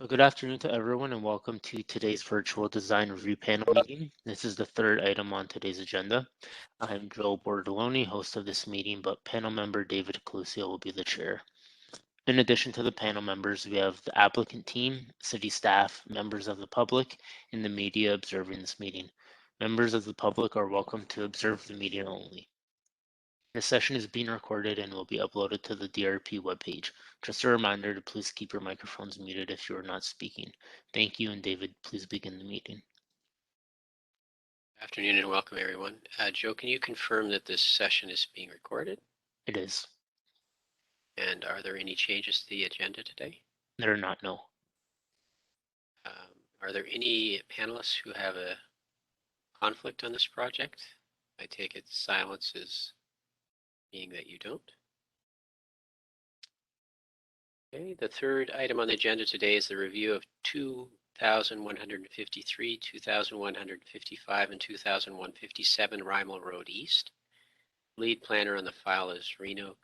So good afternoon to everyone and welcome to today's virtual design review panel meeting. This is the third item on today's agenda. I'm Joe Bordoloni, host of this meeting, but panel member David Clusio will be the chair. In addition to the panel members, we have the applicant team, city staff, members of the public, and the media observing this meeting. Members of the public are welcome to observe the meeting only. This session is being recorded and will be uploaded to the DRP webpage. Just a reminder to please keep your microphones muted if you are not speaking. Thank you, and David, please begin the meeting. Afternoon and welcome everyone. Joe, can you confirm that this session is being recorded? It is. And are there any changes to the agenda today? There are not, no. Are there any panelists who have a conflict on this project? I take it silence is being that you don't. Okay, the third item on the agenda today is the review of 2,153, 2,155, and 2,157 Rymal Road East. Lead planner on the file is Reno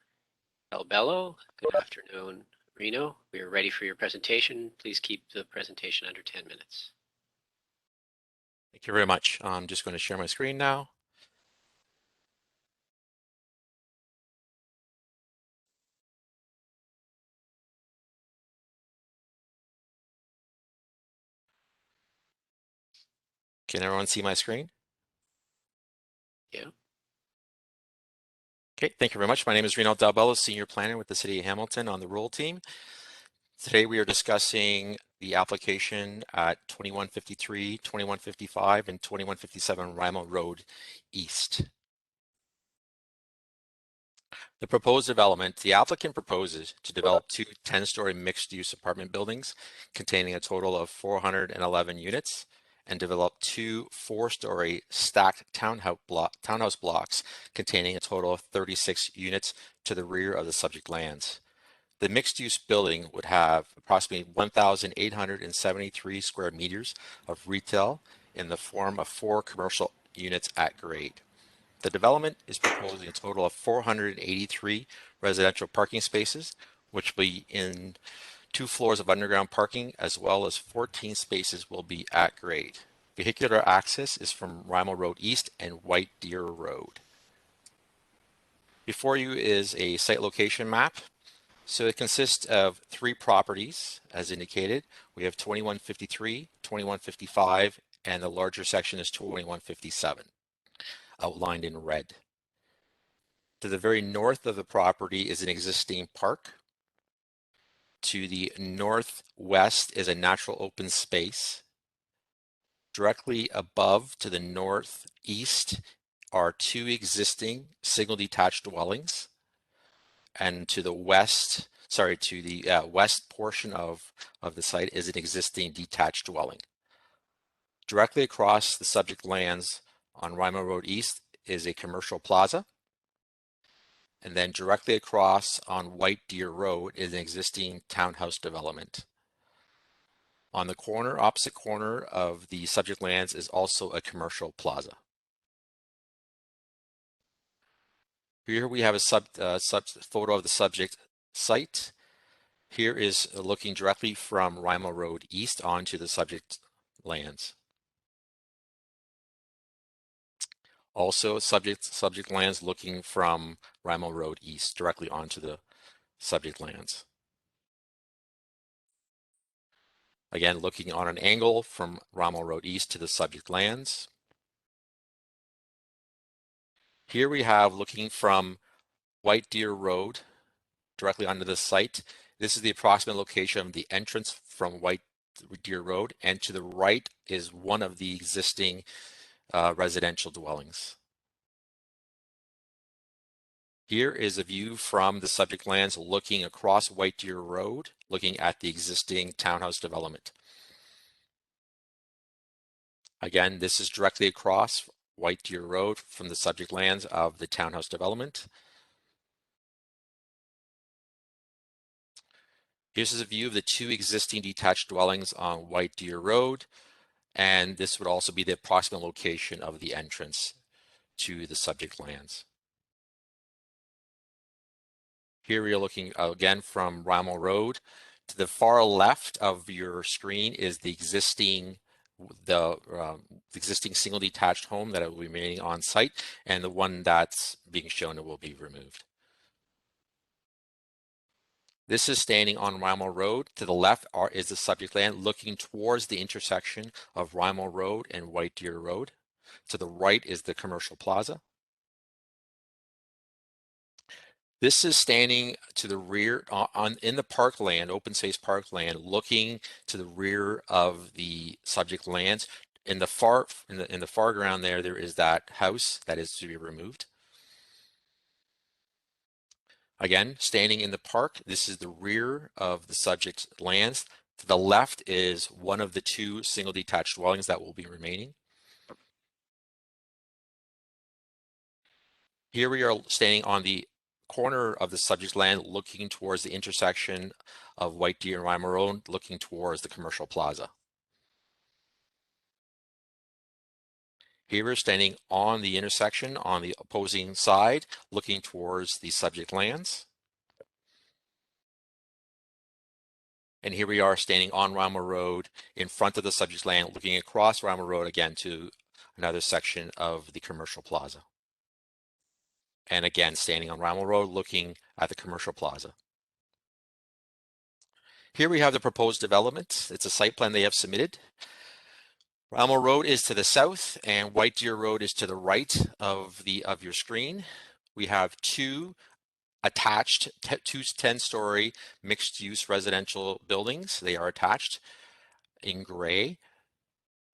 Albello. Good afternoon, Reno. We are ready for your presentation. Please keep the presentation under 10 minutes. Thank you very much. I'm just going to share my screen now. Can everyone see my screen? Yeah. Okay, thank you very much. My name is Reno Albello, Senior Planner with the City of Hamilton on the Rural Team. Today we are discussing the application at 2153, 2155, and 2157 Rymal Road East. The proposed development, the applicant proposes to develop two 10-story mixed-use apartment buildings containing a total of 411 units and develop two 4-story stacked townhouse blocks containing a total of 36 units to the rear of the subject lands. The mixed-use building would have approximately 1,873 square meters of retail in the form of 4 commercial units at grade. The development is proposing a total of 483 residential parking spaces, which will be in 2 floors of underground parking, as well as 14 spaces will be at grade. Vehicular access is from Rymal Road East and White Deer Road. Before you is a site location map. So it consists of 3 properties, as indicated. We have 2153, 2155, and the larger section is 2157, outlined in red. To the very north of the property is an existing park. To the northwest is a natural open space. Directly above to the northeast are 2 existing single detached dwellings. And to the west, to the west portion of the site is an existing detached dwelling. Directly across the subject lands on Rymal Road East is a commercial plaza. And then directly across on White Deer Road is an existing townhouse development. On the corner, opposite corner of the subject lands is also a commercial plaza. Here we have a photo of the subject site. Here is looking directly from Rymal Road East onto the subject lands. Also subject lands looking from Rymal Road East directly onto the subject lands. Again, looking on an angle from Rymal Road East to the subject lands. Here we have looking from White Deer Road directly onto the site. This is the approximate location of the entrance from White Deer Road, and to the right is one of the existing residential dwellings. Here is a view from the subject lands looking across White Deer Road, looking at the existing townhouse development. Again, this is directly across White Deer Road from the subject lands of the townhouse development. Here's a view of the 2 existing detached dwellings on White Deer Road, and this would also be the approximate location of the entrance to the subject lands. Here we are looking again from Rymal Road To the far left of your screen is the existing single detached home that will be remaining on site, and the one that's being shown will be removed. This is standing on Rymal Road. To the left is the subject land looking towards the intersection of Rymal Road and White Deer Road. To the right is the commercial plaza. This is standing to the rear in the parkland, open space parkland, looking to the rear of the subject lands. In the foreground there is that house that is to be removed. Again, standing in the park, this is the rear of the subject lands. To the left is one of the two single detached dwellings that will be remaining. Here we are standing on the corner of the subject land looking towards the intersection of White Deer and Rymal Road, looking towards the commercial plaza. Here we're standing on the intersection on the opposing side, looking towards the subject lands. And here we are standing on Rymal Road in front of the subject land, looking across Rymal Road again to another section of the commercial plaza. And again, standing on Rymal Road, looking at the commercial plaza. Here we have the proposed development. It's a site plan they have submitted. Rymal Road is to the south and White Deer Road is to the right of your screen. We have two attached, two 10-story mixed-use residential buildings. They are attached in gray.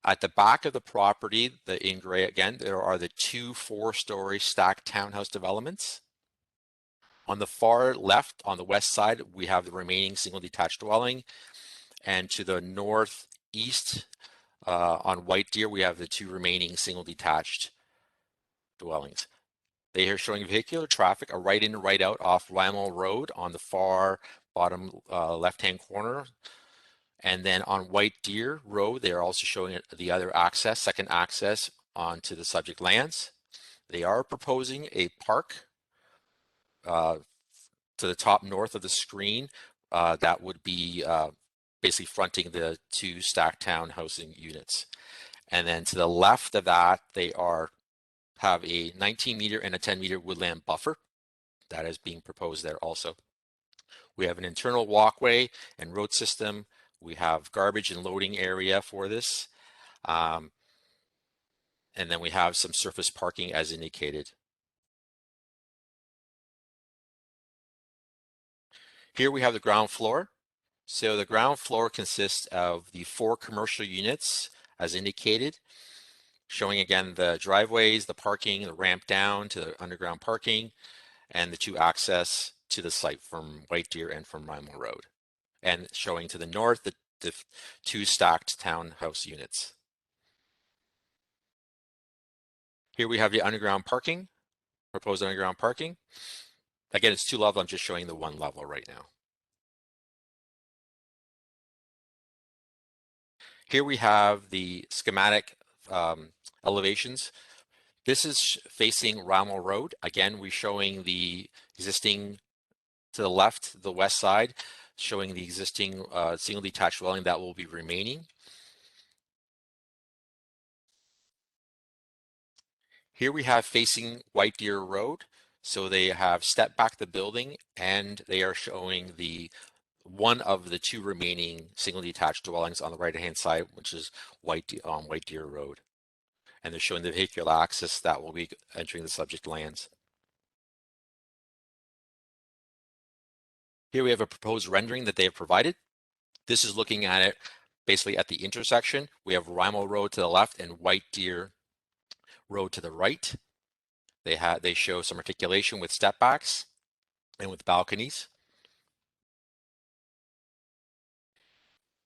At the back of the property, in gray again, there are the two 4-story stacked townhouse developments. On the far left, on the west side, we have the remaining single detached dwelling. And to the northeast, on White Deer, we have the two remaining single detached dwellings. They are showing vehicular traffic, a right in and right out off Rymal Road on the far bottom left-hand corner. And then on White Deer Road, they are also showing the other access, second access onto the subject lands. They are proposing a park to the top north of the screen that would be basically fronting the two stacked townhousing units. And then to the left of that, they have a 19-meter and a 10-meter woodland buffer that is being proposed there also. We have an internal walkway and road system. We have garbage and loading area for this. And then we have some surface parking as indicated. Here we have the ground floor. So the ground floor consists of the 4 commercial units as indicated, showing again the driveways, the parking, the ramp down to the underground parking, and the 2 access to the site from White Deer and from Rymal Road. And showing to the north the 2 stacked townhouse units. Here we have the underground parking, proposed underground parking. Again, it's 2 level, I'm just showing the 1 level right now. Here we have the schematic elevations. This is facing Rymal Road. Again, we're showing the existing to the left, the west side, showing the existing single detached dwelling that will be remaining. Here we have facing White Deer Road. So they have stepped back the building and they are showing one of the 2 remaining single detached dwellings on the right-hand side, which is White Deer Road. And they're showing the vehicular access that will be entering the subject lands. Here we have a proposed rendering that they have provided. This is looking at it basically at the intersection. We have Rymal Road to the left and White Deer Road to the right. They show some articulation with step backs and with balconies.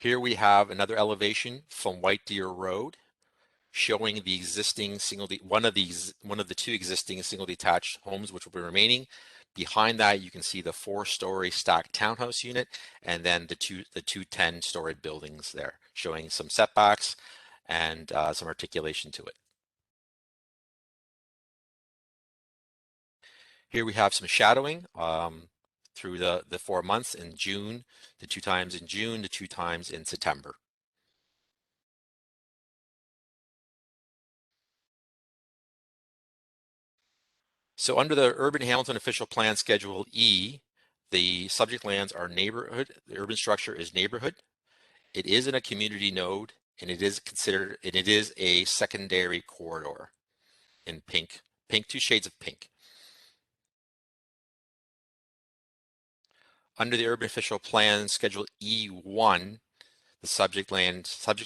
Here we have another elevation from White Deer Road showing the existing one of the 2 existing single detached homes which will be remaining. Behind that, you can see the 4-story stacked townhouse unit and then the two 10-story buildings there, showing some setbacks and some articulation to it. Here we have some shadowing. through the 4 months in June, the 2 times in June, the 2 times in September. So under the Urban Hamilton Official Plan Schedule E, the subject lands are neighborhood. The urban structure is neighborhood. It is in a community node, and it is considered, and it is a secondary corridor in pink, 2 shades of pink. Under the Urban Official Plan Schedule E1, the subject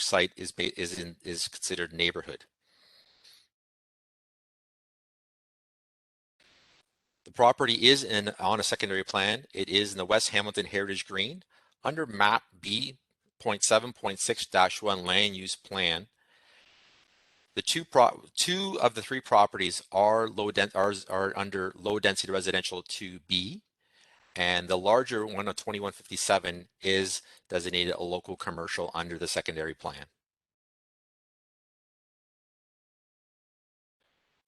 site is considered neighborhood. The property is on a secondary plan. It is in the West Hamilton Heritage Green under map B.7.6-1 land use plan. The two of the 3 properties are under low density residential 2B, and the larger one of 2157 is designated a local commercial under the secondary plan.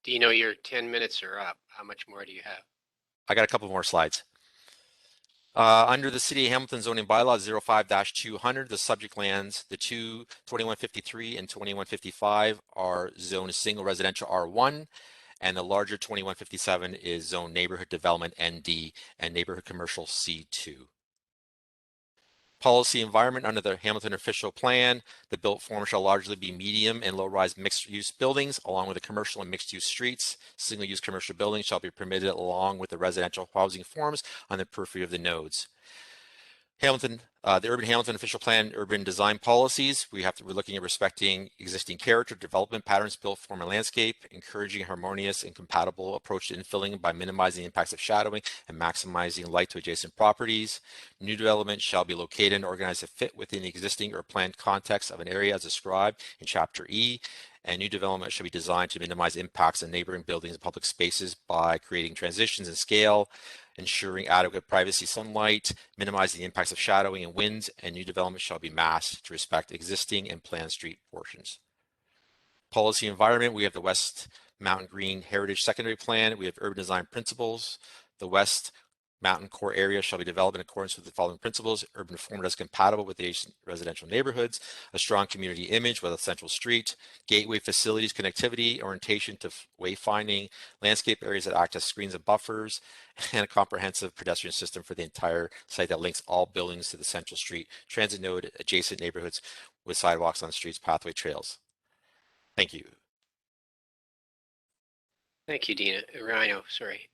Dino, your 10 minutes are up. How much more do you have? I got a couple more slides. Under the City of Hamilton zoning bylaws 05-200, the subject lands, the 2153 and 2155 are zoned single residential R1, and the larger 2157 is zoned neighborhood development ND and neighborhood commercial C2. Policy environment under the Hamilton official plan, the built form shall largely be medium and low-rise mixed-use buildings, along with the commercial and mixed-use streets. Single-use commercial buildings shall be permitted along with the residential housing forms on the periphery of the nodes. The Urban Hamilton official plan, urban design policies. We're looking at respecting existing character, development patterns, built form and landscape, encouraging a harmonious and compatible approach to infilling by minimizing the impacts of shadowing and maximizing light to adjacent properties. New development shall be located and organized to fit within the existing or planned context of an area as described in Chapter E. And new development should be designed to minimize impacts on neighboring buildings and public spaces by creating transitions in scale, ensuring adequate privacy sunlight, minimizing the impacts of shadowing and winds, and new development shall be masked to respect existing and planned street portions. Policy environment, we have the West Mountain Green Heritage Secondary Plan. We have urban design principles. The West Mountain core area shall be developed in accordance with the following principles: urban form that's compatible with the residential neighborhoods, a strong community image with a central street, gateway facilities, connectivity, orientation to wayfinding, landscape areas that act as screens and buffers, and a comprehensive pedestrian system for the entire site that links all buildings to the central street, transit node, adjacent neighborhoods with sidewalks on the streets, pathway trails. Thank you. Thank you, Dina. Rhino, sorry.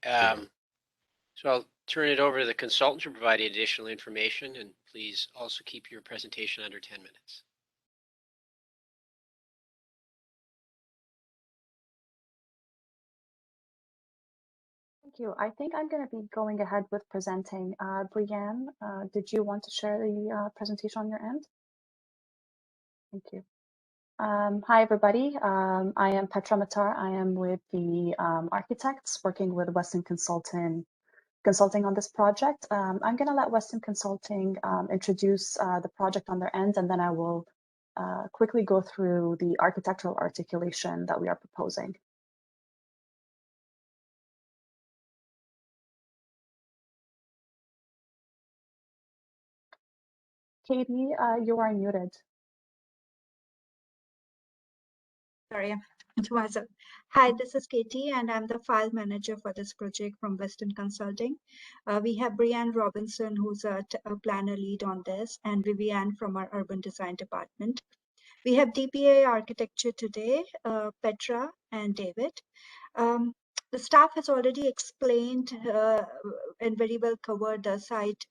So I'll turn it over to the consultant to provide additional information, and please also keep your presentation under 10 minutes. Thank you. I think I'm going to be going ahead with presenting. Brianne, did you want to share the presentation on your end? Thank you. Hi, everybody. I am Petra Matar. I am with the architects working with Weston Consulting on this project. I'm going to let Weston Consulting introduce the project on their end, and then I will quickly go through the architectural articulation that we are proposing. Katie, you are muted. Sorry, it was. Hi, this is Katie, and I'm the file manager for this project from Weston Consulting. We have Brianne Robinson, who's a planner lead on this, and Vivian from our urban design department. We have DPA architecture today, Petra and David. The staff has already explained and very well covered the site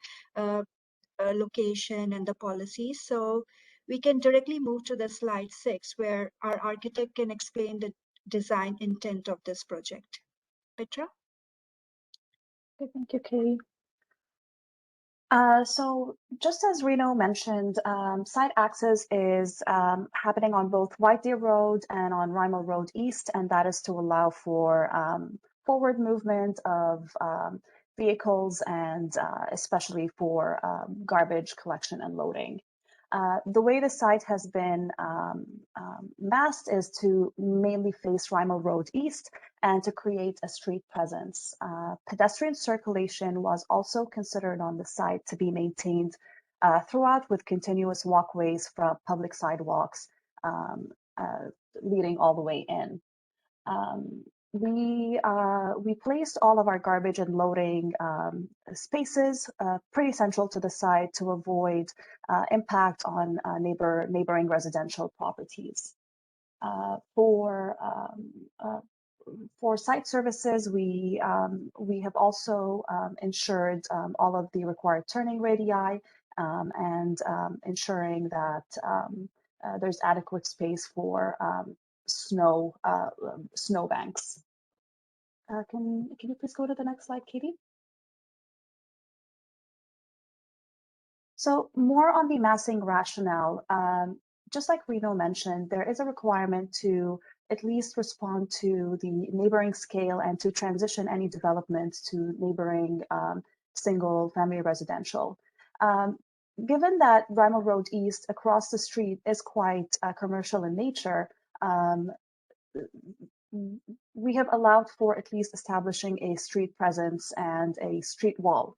location and the policies. So we can directly move to the slide 6, where our architect can explain the design intent of this project. Petra? Okay, thank you, Katie. So just as Reno mentioned, site access is happening on both White Deer Road and on Rymal Road East, and that is to allow for forward movement of vehicles and especially for garbage collection and loading. The way the site has been masked is to mainly face Rymal Road East and to create a street presence. Pedestrian circulation was also considered on the site to be maintained throughout with continuous walkways from public sidewalks leading all the way in. We placed all of our garbage and loading spaces pretty central to the site to avoid impact on neighboring residential properties. For site services, we have also ensured all of the required turning radii and ensuring that there's adequate space for snow banks. Can you please go to the next slide, Katie? So more on the massing rationale. Just like Reno mentioned, there is a requirement to at least respond to the neighboring scale and to transition any development to neighboring single family residential. Given that Rymal Road East across the street is quite commercial in nature, we have allowed for at least establishing a street presence and a street wall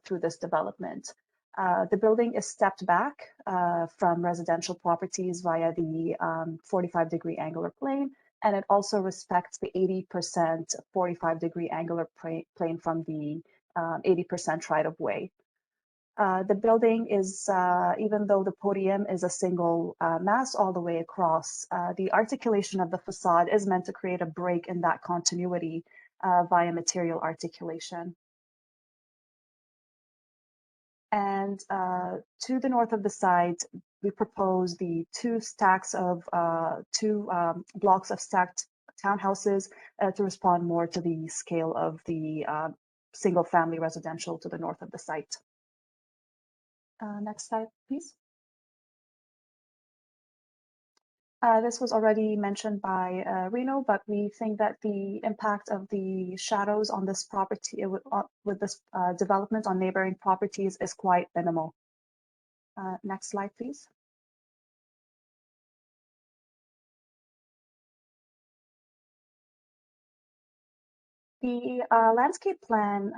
through this development. The building is stepped back from residential properties via the 45-degree angular plane, and it also respects the 80% 45-degree angular plane from the 80% right-of-way. The building is, even though the podium is a single mass all the way across, the articulation of the facade is meant to create a break in that continuity via material articulation. And to the north of the site, we propose the two blocks of stacked townhouses to respond more to the scale of the single family residential to the north of the site. Next slide, please. This was already mentioned by Reno, but we think that the impact of the shadows on this property with this development on neighboring properties is quite minimal. Next slide, please. The landscape plan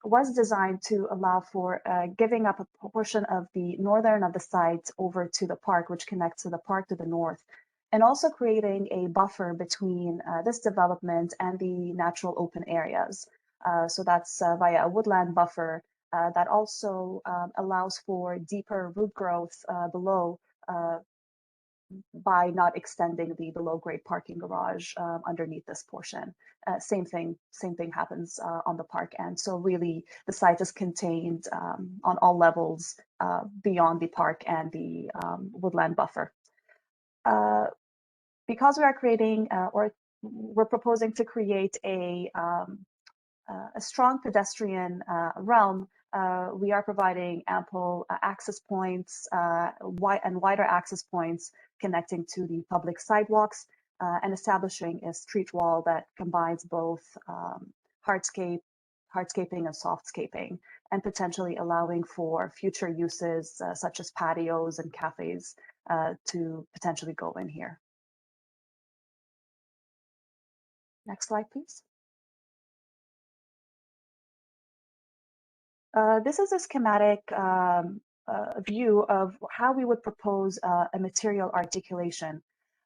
was designed to allow for giving up a portion of the northern of the site over to the park, which connects to the park to the north, and also creating a buffer between this development and the natural open areas. So that's via a woodland buffer that also allows for deeper root growth below by not extending the below-grade parking garage underneath this portion. Same thing happens on the park end. So really, the site is contained on all levels beyond the park and the woodland buffer. Because we are creating, or we're proposing to create a strong pedestrian realm, we are providing ample access points and wider access points connecting to the public sidewalks and establishing a street wall that combines both hardscaping and softscaping, and potentially allowing for future uses such as patios and cafes to potentially go in here. Next slide, please. This is a schematic view of how we would propose a material articulation.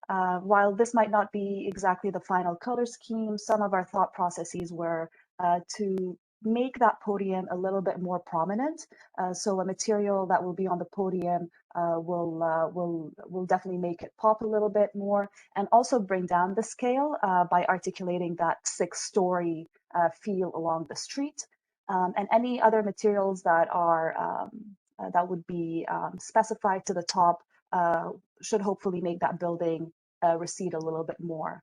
While this might not be exactly the final color scheme, some of our thought processes were to make that podium a little bit more prominent. So a material that will be on the podium will definitely make it pop a little bit more, and also bring down the scale by articulating that 6-story feel along the street. And any other materials that are that would be specified to the top should hopefully make that building recede a little bit more.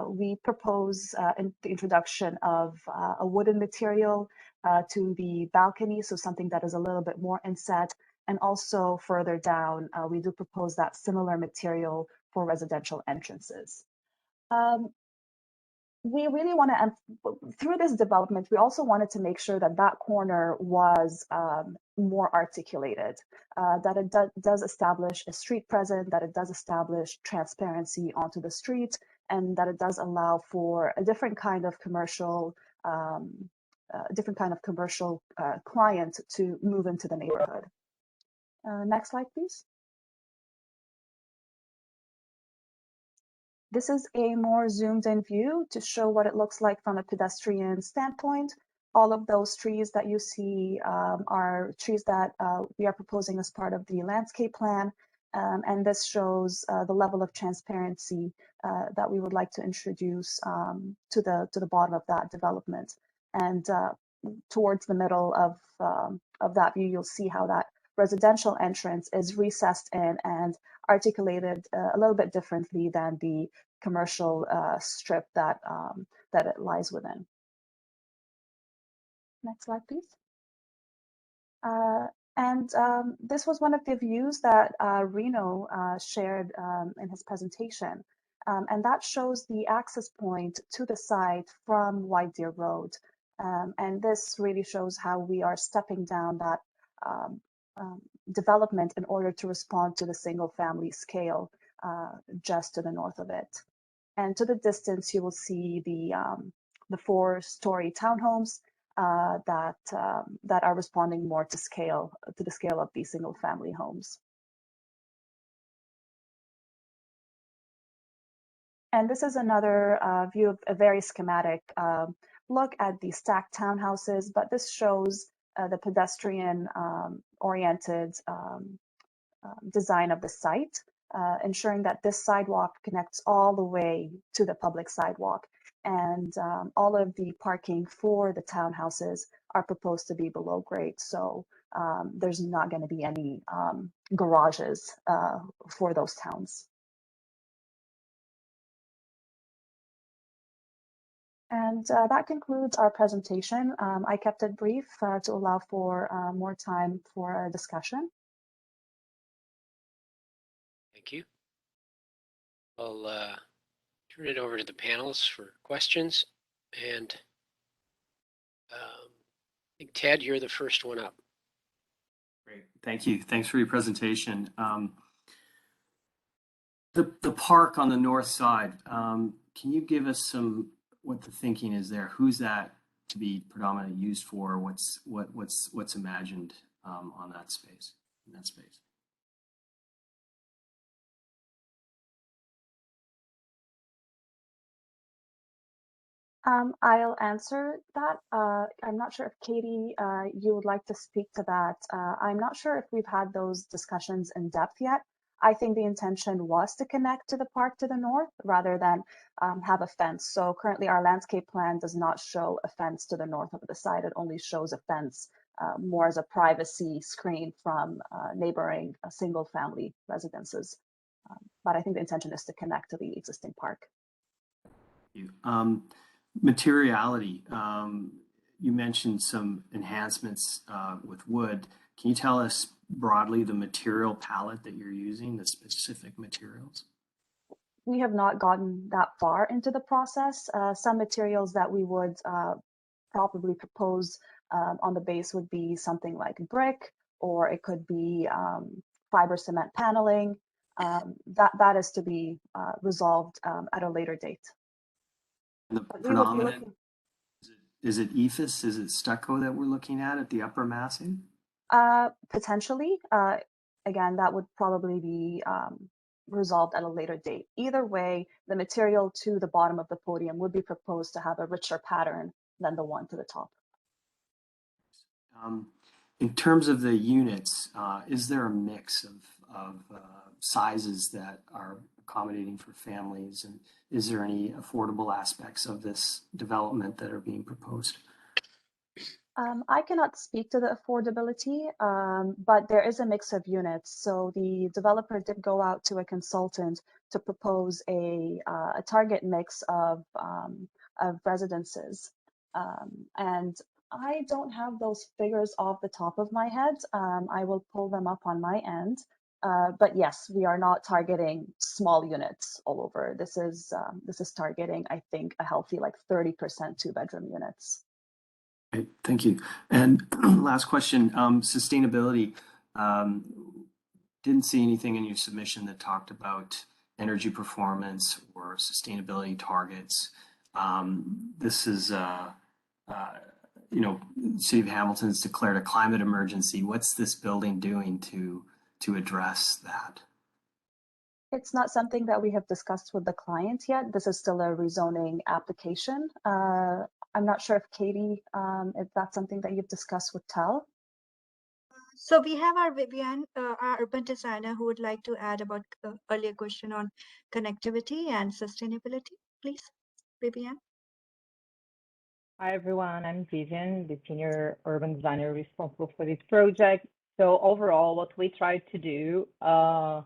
We propose the introduction of a wooden material to the balcony, so something that is a little bit more inset, and also further down, we do propose that similar material for residential entrances. We really want to, through this development, we also wanted to make sure that that corner was more articulated, that it does establish a street presence, that it does establish transparency onto the street, and that it does allow for a different kind of commercial client to move into the neighborhood. Next slide, please. This is a more zoomed in view to show what it looks like from a pedestrian standpoint. All of those trees that you see are trees that we are proposing as part of the landscape plan. And this shows the level of transparency that we would like to introduce to the bottom of that development. And towards the middle of that view, you'll see how that residential entrance is recessed in and articulated a little bit differently than the commercial strip that it lies within. Next slide, please. This was one of the views that Reno shared in his presentation. And that shows the access point to the site from White Deer Road. And this really shows how we are stepping down that development in order to respond to the single family scale just to the north of it. And to the distance, you will see the 4-story townhomes that are responding more to the scale of these single family homes. And this is another view of a very schematic look at the stacked townhouses, but this shows the pedestrian oriented design of the site, ensuring that this sidewalk connects all the way to the public sidewalk. And all of the parking for the townhouses are proposed to be below grade. So there's not going to be any garages for those towns. And that concludes our presentation. I kept it brief to allow for more time for a discussion. Thank you. I'll turn it over to the panelists for questions. And I think, Ted, you're the first one up. Great, thank you. Thanks for your presentation. The park on the north side, can you give us what the thinking is there? Who's that to be predominantly used for? What's imagined on that space, in that space? I'll answer that. I'm not sure if Katie, you would like to speak to that. I'm not sure if we've had those discussions in depth yet. I think the intention was to connect to the park to the north rather than have a fence. So currently our landscape plan does not show a fence to the north of the site. It only shows a fence more as a privacy screen from neighboring single family residences. But I think the intention is to connect to the existing park. Thank you. Materiality, you mentioned some enhancements with wood. Can you tell us broadly the material palette that you're using, the specific materials? We have not gotten that far into the process. Some materials that we would probably propose on the base would be something like brick, or it could be fiber cement paneling. That is to be resolved at a later date. The predominant, is it ephes? Is it stucco that we're looking at the upper massing? Potentially. Again, that would probably be resolved at a later date. Either way, the material to the bottom of the podium would be proposed to have a richer pattern than the one to the top. In terms of the units, is there a mix of sizes that are accommodating for families, and is there any affordable aspects of this development that are being proposed? I cannot speak to the affordability, but there is a mix of units. So the developer did go out to a consultant to propose a target mix of residences. And I don't have those figures off the top of my head. I will pull them up on my end. But yes, we are not targeting small units all over. This is targeting, I think, a healthy like 30% 2-bedroom units. Okay, thank you. And last question, sustainability. Didn't see anything in your submission that talked about energy performance or sustainability targets. This is, you know, City of Hamilton's declared a climate emergency. What's this building doing to address that? It's not something that we have discussed with the client yet. This is still a rezoning application. I'm not sure if Katie, if that's something that you've discussed with TEL. So we have our Vivian, our urban designer, who would like to add about the earlier question on connectivity and sustainability. Please, Vivian. Hi, everyone. I'm Vivian, the senior urban designer responsible for this project. So overall, what we tried to do on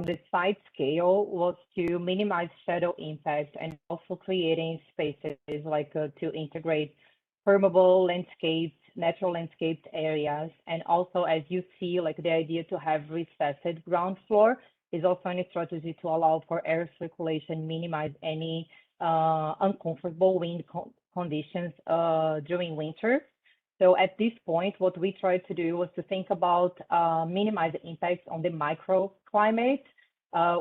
the site scale was to minimize shadow impact and also creating spaces like to integrate permeable landscapes, natural landscaped areas. And also, as you see, like the idea to have recessed ground floor is also a strategy to allow for air circulation, minimize any uncomfortable wind conditions during winter. So at this point, what we tried to do was to think about minimize the impacts on the microclimate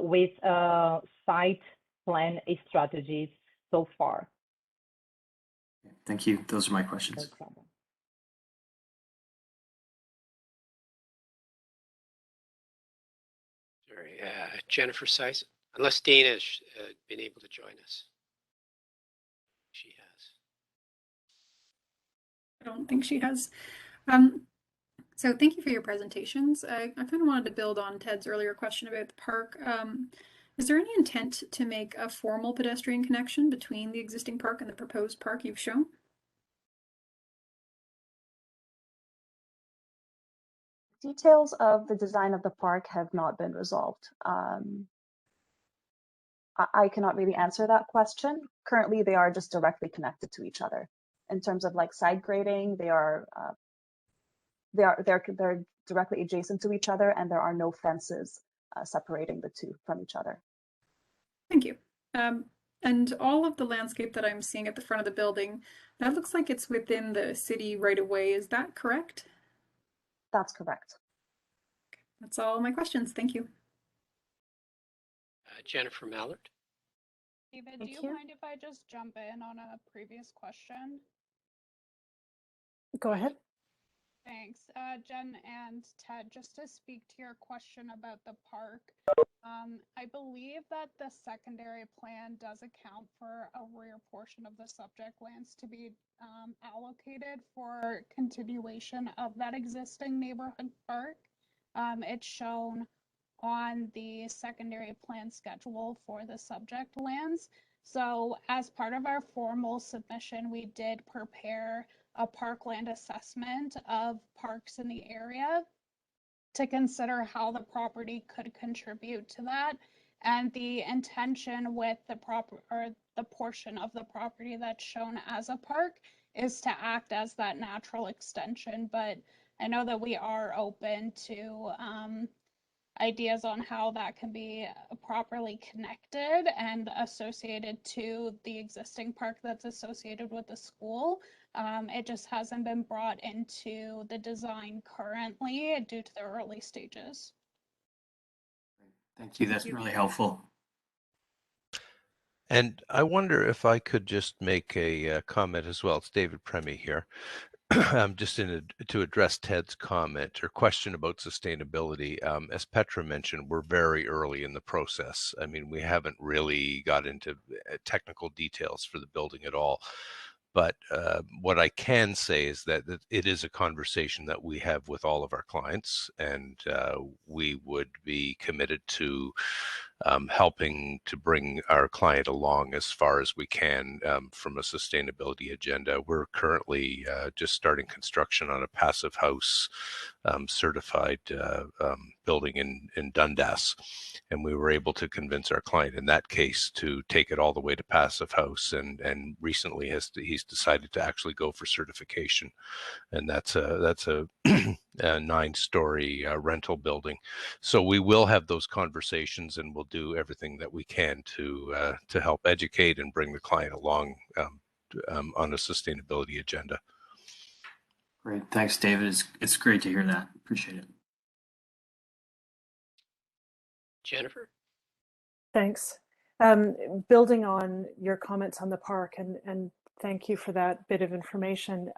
with site plan strategies so far. Thank you. Those are my questions. No problem. Sorry, Jennifer Sice, unless Dana's been able to join us. She has. I don't think she has. So thank you for your presentations. I kind of wanted to build on Ted's earlier question about the park. Is there any intent to make a formal pedestrian connection between the existing park and the proposed park you've shown? Details of the design of the park have not been resolved. I cannot really answer that question. Currently, they are just directly connected to each other. In terms of like side grading, they're directly adjacent to each other, and there are no fences separating the two from each other. Thank you. And all of the landscape that I'm seeing at the front of the building, that looks like it's within the city right away. Is that correct? That's correct. That's all my questions. Thank you. Jennifer Mallard. David, do you mind if I just jump in on a previous question? Go ahead. Thanks. Jen and Ted, just to speak to your question about the park, I believe that the secondary plan does account for a rear portion of the subject lands to be allocated for continuation of that existing neighborhood park. It's shown on the secondary plan schedule for the subject lands. So as part of our formal submission, we did prepare a parkland assessment of parks in the area to consider how the property could contribute to that. And the intention with the portion of the property that's shown as a park is to act as that natural extension. But I know that we are open to ideas on how that can be properly connected and associated to the existing park that's associated with the school. It just hasn't been brought into the design currently due to the early stages. Thank you. That's really helpful. And I wonder if I could just make a comment as well. It's David Premi here. Just to address Ted's comment or question about sustainability. As Petra mentioned, we're very early in the process. I mean, we haven't really got into technical details for the building at all. But what I can say is that it is a conversation that we have with all of our clients, and we would be committed to helping to bring our client along as far as we can from a sustainability agenda. We're currently just starting construction on a passive house certified building in Dundas. And we were able to convince our client in that case to take it all the way to passive house. And recently he's decided to actually go for certification. And that's a 9-story rental building. So we will have those conversations, and we'll do everything that we can to help educate and bring the client along on a sustainability agenda. Great. Thanks, David. It's great to hear that. Appreciate it. Jennifer? Thanks. Building on your comments on the park, and thank you for that bit of information.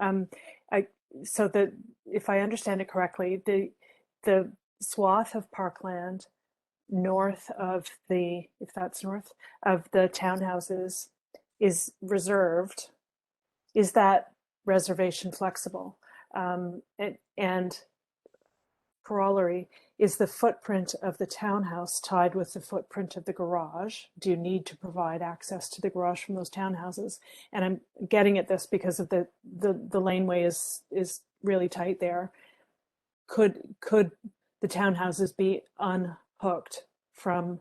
So that if I understand it correctly, the swath of parkland north of the, if that's north of the townhouses, is reserved. Is that reservation flexible? And corollary, is the footprint of the townhouse tied with the footprint of the garage? Do you need to provide access to the garage from those townhouses? And I'm getting at this because of the laneway is really tight there. Could the townhouses be unhooked from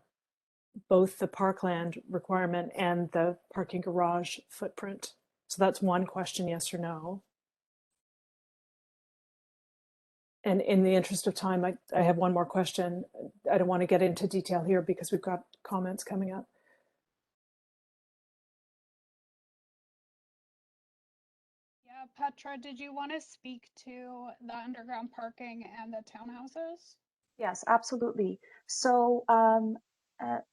both the parkland requirement and the parking garage footprint? So that's one question, yes or no. And in the interest of time, I have one more question. I don't want to get into detail here because we've got comments coming up. Yeah, Petra, did you want to speak to the underground parking and the townhouses? Yes, absolutely. So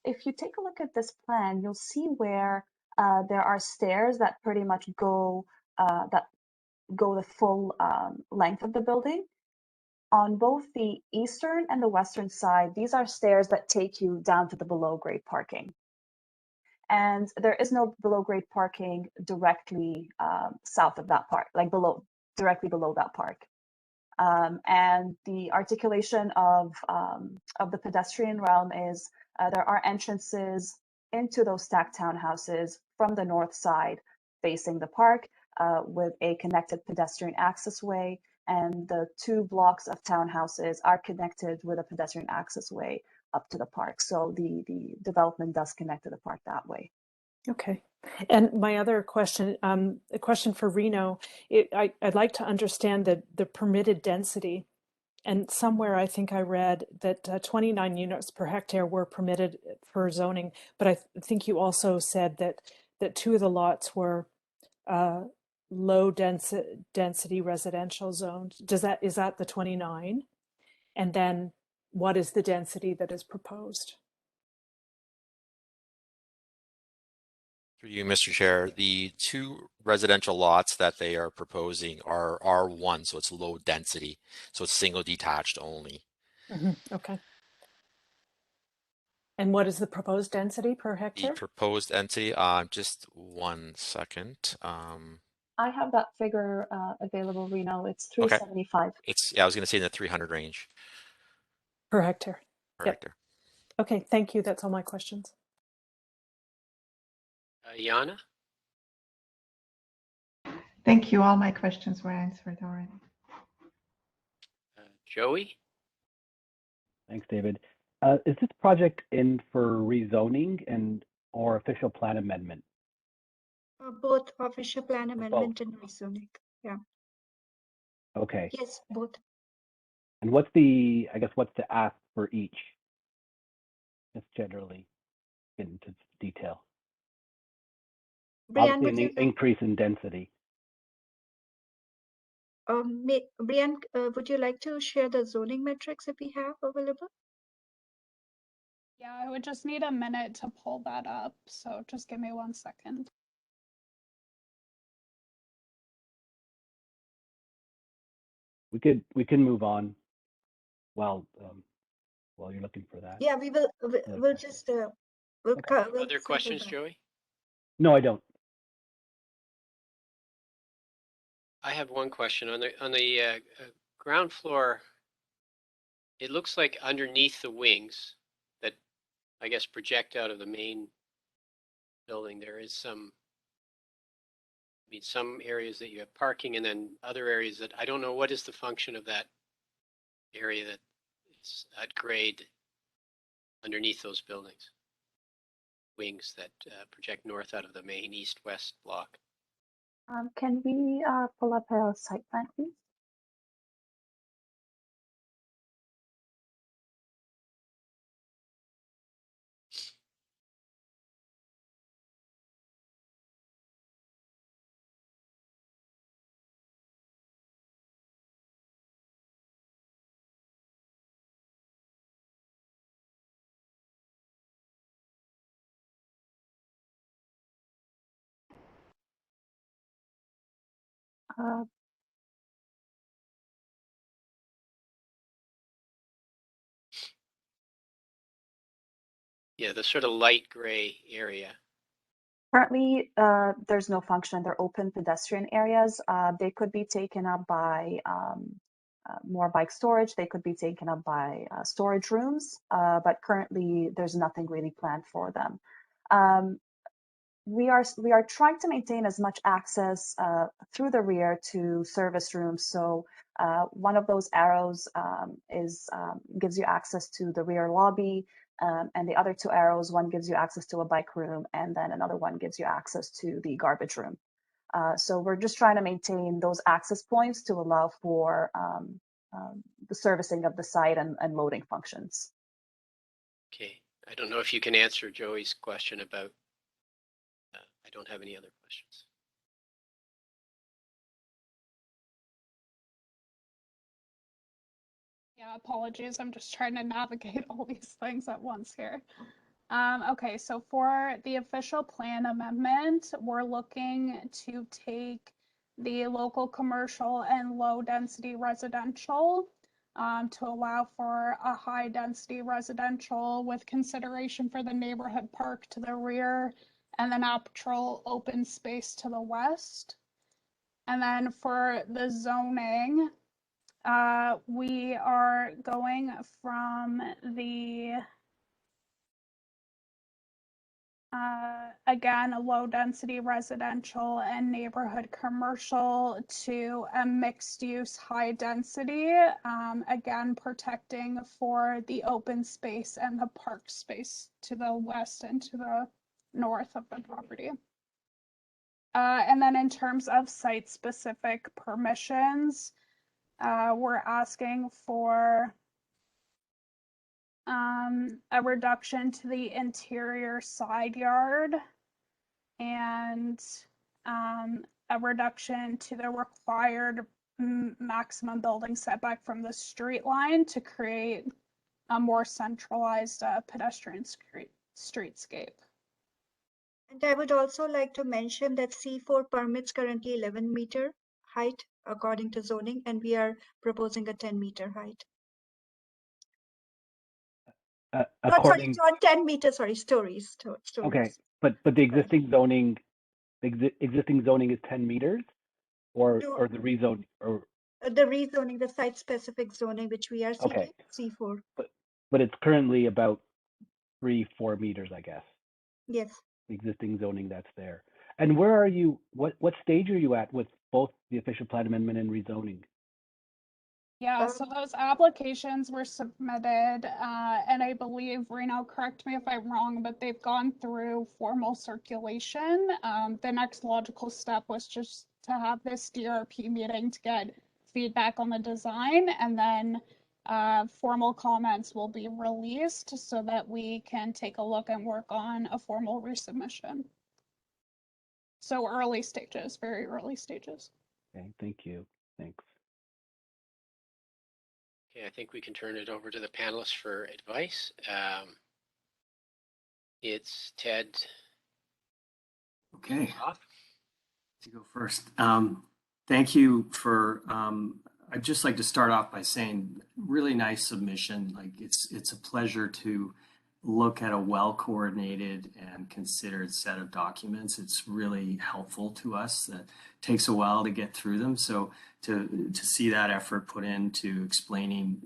if you take a look at this plan, you'll see where there are stairs that pretty much go the full length of the building. On both the eastern and the western side, these are stairs that take you down to the below grade parking. And there is no below grade parking directly south of that park, like directly below that park. And the articulation of the pedestrian realm is there are entrances into those stacked townhouses from the north side facing the park with a connected pedestrian access way, and the 2 blocks of townhouses are connected with a pedestrian access way up to the park. So the development does connect to the park that way. Okay. And my other question, a question for Reno, I'd like to understand the permitted density. And somewhere I think I read that 29 units per hectare were permitted for zoning, but I think you also said that 2 of the lots were low density residential zones. Is that the 29? And then what is the density that is proposed? Through you, Mr. Chair, the 2 residential lots that they are proposing are R1, so it's low density, so it's single detached only. Okay. And what is the proposed density per The hectare? proposed density, just 1 second. I have that figure available, Reno. It's Okay. 375. I was going to say in the 300 range Per hectare. per Yep. hectare. Okay, thank you. That's all my questions. Jana? Thank you. All my questions were answered already. Joey? Thanks, David. Is this project in for rezoning or official plan amendment? Both official plan amendment and rezoning. Yeah. Okay. Yes, both. And what's the ask for each? Just generally into detail. Brian, Obviously, an increase in density. Brian, would you like to share the zoning metrics that we have available? Yeah, I would just need a minute to pull that up. So just give me 1 second. We can move on while you're looking for that. Yeah, we will. We'll just. We'll Other questions, Joey? No, I don't. I have one question on the ground floor. It looks like underneath the wings that I guess project out of the main building, there is some areas that you have parking and then other areas that I don't know what is the function of that area that is at grade underneath those buildings. Wings that project north out of the main east-west block. Can we pull up a site plan, please? Yeah, the sort of light gray area. Currently, there's no function. They're open pedestrian areas. They could be taken up by more bike storage. They could be taken up by storage rooms, but currently there's nothing really planned for them. We are trying to maintain as much access through the rear to service rooms. So one of those arrows gives you access to the rear lobby, and the other two arrows, one gives you access to a bike room, and then another one gives you access to the garbage room. So we're just trying to maintain those access points to allow for the servicing of the site and loading functions. Okay, I don't know if you can answer Joey's question about, I don't have any other questions. Yeah, apologies. I'm just trying to navigate all these things at once here. Okay, so for the official plan amendment, we're looking to take the local commercial and low density residential to allow for a high density residential with consideration for the neighborhood park to the rear and the natural open space to the west. And then for the zoning, we are going from the again, a low density residential and neighborhood commercial to a mixed use high density, again, protecting for the open space and the park space to the west and to the north of the property. And then in terms of site specific permissions, we're asking for a reduction to the interior side yard and a reduction to the required maximum building setback from the street line to create a more centralized pedestrian streetscape. And I would also like to mention that C4 permits currently 11-meter height according to zoning, and we are proposing a 10-meter height. According, sorry, not 10 meters, sorry, stories. okay, but the existing zoning, existing zoning is 10 meters, or the rezone, or the rezoning, the site-specific zoning, which we are seeking, okay, C4. but it's currently about 3-4 meters, I guess. Yes. The existing zoning that's there. And where are you? What stage are you at with both the official plan amendment and rezoning? Yeah, so those applications were submitted, and I believe, Reno, correct me if I'm wrong, but they've gone through formal circulation. The next logical step was just to have this DRP meeting to get feedback on the design, and then formal comments will be released so that we can take a look and work on a formal resubmission. So early stages, very early stages. Okay, thank you. Thanks. Okay, I think we can turn it over to the panelists for advice. It's Ted. Okay, to go first. Thank you for, I'd just like to start off by saying really nice submission. Like it's a pleasure to look at a well-coordinated and considered set of documents. It's really helpful to us. It takes a while to get through them. So to see that effort put into explaining,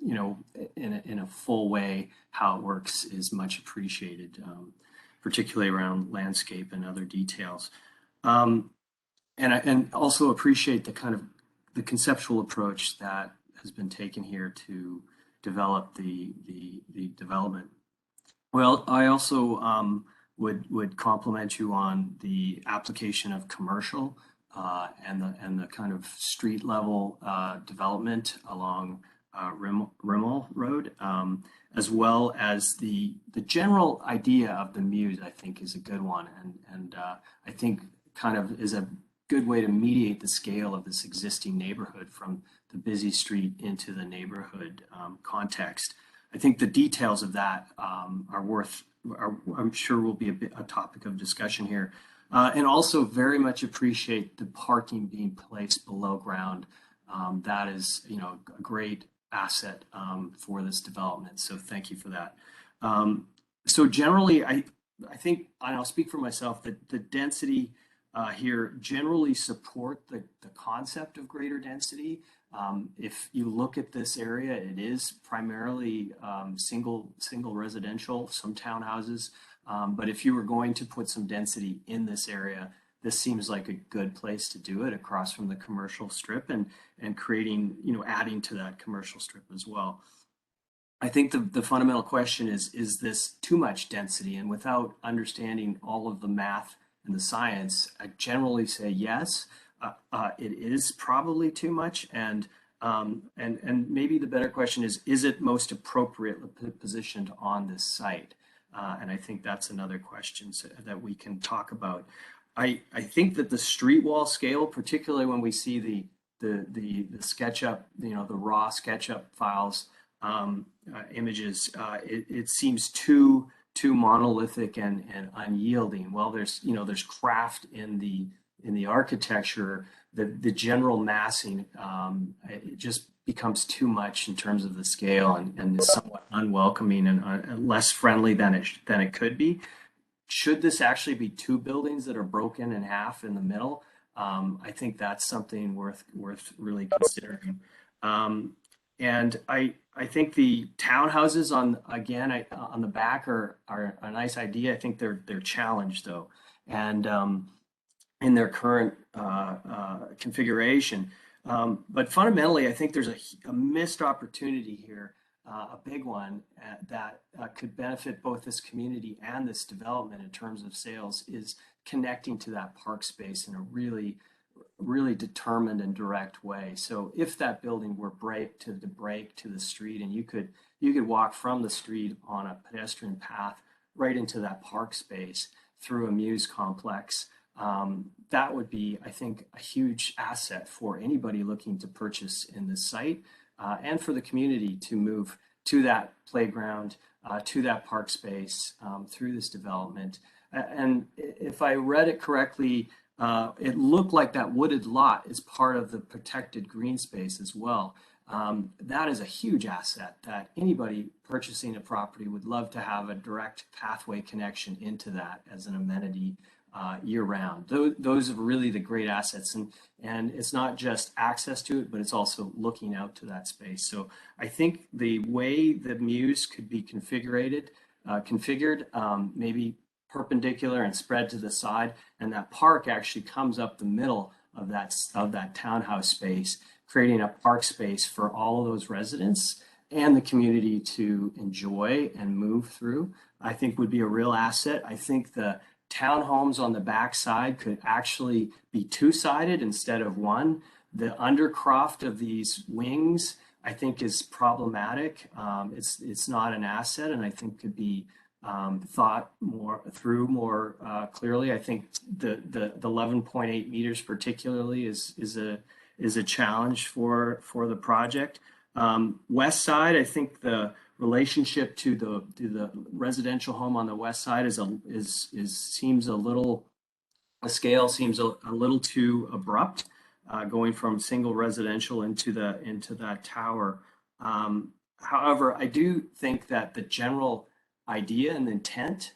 you know, in a full way how it works is much appreciated, particularly around landscape and other details. And also appreciate the kind of the conceptual approach that has been taken here to develop the development. Well, I also would compliment you on the application of commercial and the kind of street level development along Rymal Road, as well as the general idea of the muse. I think is a good one, and I think kind of is a good way to mediate the scale of this existing neighborhood from the busy street into the neighborhood context. I think the details of that I'm sure will be a topic of discussion here. And also very much appreciate the parking being placed below ground. That is, a great asset for this development. So thank you for that. So generally, I think, and I'll speak for myself, that the density here generally support the concept of greater density. If you look at this area, it is primarily single residential, some townhouses. But if you were going to put some density in this area, this seems like a good place to do it across from the commercial strip and creating, adding to that commercial strip as well. I think the fundamental question is this too much density? And without understanding all of the math and the science, I generally say yes, it is probably too much. And maybe the better question is it most appropriately positioned on this site? And I think that's another question that we can talk about. I think that the street wall scale, particularly when we see the SketchUp, the raw SketchUp files, images, it seems too monolithic and unyielding. Well, there's craft in the architecture. The general massing, it just becomes too much in terms of the scale and is somewhat unwelcoming and less friendly than it could be. Should this actually be two buildings that are broken in half in the middle? I think that's something worth really considering. And I think the townhouses on the back are a nice idea. I think they're challenged though, and in their current configuration. But fundamentally, I think there's a missed opportunity here, a big one that could benefit both this community and this development in terms of sales, is connecting to that park space in a really determined and direct way. So if that building were break to the street, and you could walk from the street on a pedestrian path right into that park space through a Muse complex, that would be, I think, a huge asset for anybody looking to purchase in this site, and for the community to move to that playground, to that park space through this development. And if I read it correctly, it looked like that wooded lot is part of the protected green space as well. That is a huge asset that anybody purchasing a property would love to have a direct pathway connection into that as an amenity year round. Those are really the great assets, and it's not just access to it, but it's also looking out to that space. So I think the way the Muse could be configured, maybe perpendicular and spread to the side, and that park actually comes up the middle of that townhouse space, creating a park space for all of those residents and the community to enjoy and move through, I think would be a real asset. I think the townhomes on the back side could actually be two-sided instead of one. The undercroft of these wings, I think, is problematic. It's not an asset, and I think could be thought more clearly. I think the 11.8 meters particularly is a challenge for the project. West side, I think the relationship to the residential home on the west side seems a little too abrupt, going from single residential into that tower. However, I do think that the general idea and intent,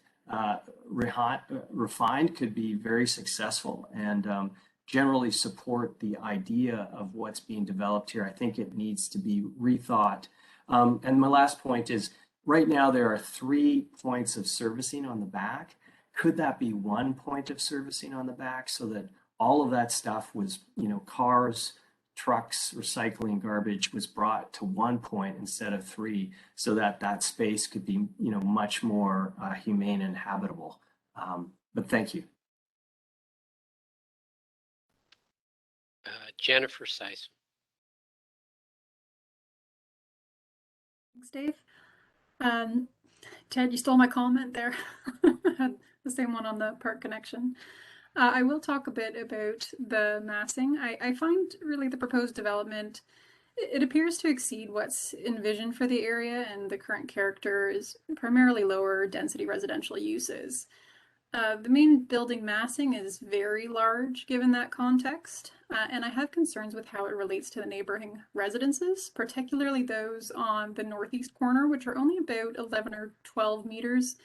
refined, could be very successful, and generally support the idea of what's being developed here. I think it needs to be rethought. And my last point is, right now there are 3 points of servicing on the back. Could that be 1 point of servicing on the back, so that all of that stuff was, cars, trucks, recycling, garbage, was brought to 1 point instead of 3, so that space could be, much more humane and habitable. But thank you. Jennifer Seisman. Thanks, Dave. Ted, you stole my comment there. The same one on the park connection. I will talk a bit about the massing. I find really the proposed development, it appears to exceed what's envisioned for the area, and the current character is primarily lower density residential uses. The main building massing is very large given that context, and I have concerns with how it relates to the neighboring residences, particularly those on the northeast corner, which are only about 11 or 12 meters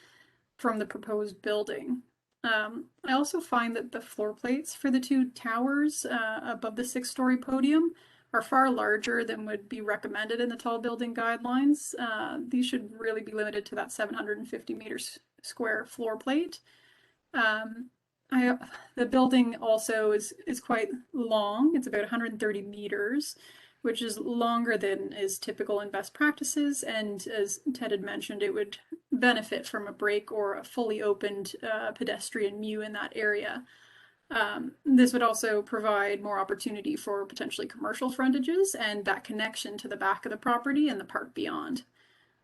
from the proposed building. I also find that the floor plates for the two towers above the 6-story podium are far larger than would be recommended in the tall building guidelines. These should really be limited to that 750 meters square floor plate. The building also is quite long. It's about 130 meters, which is longer than is typical in best practices. And as Ted had mentioned, it would benefit from a break or a fully opened pedestrian mew in that area. This would also provide more opportunity for potentially commercial frontages and that connection to the back of the property and the park beyond.